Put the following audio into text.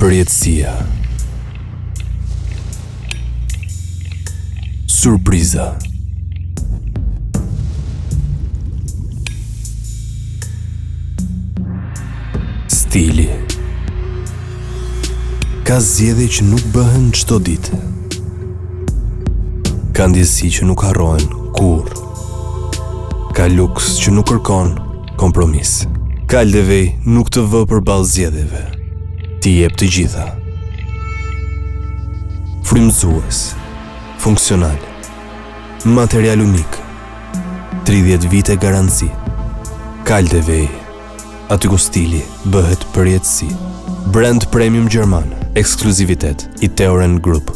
Përjetësia. Surpriza. Stili. Ka zgjedhje që nuk bëhen çdo ditë. Ka ndjesi që nuk harrohen kurrë. Ka luks që nuk kërkon kompromis. Ka lëvej nuk të vë përballë zgjedhjeve. Ti jep të gjitha. Frymëzues, funksional, material unik, 30 vite garanci. Kaldevej, aty ku stili bëhet përjetësi. Brand premium gjerman, ekskluzivitet i Theoren Group.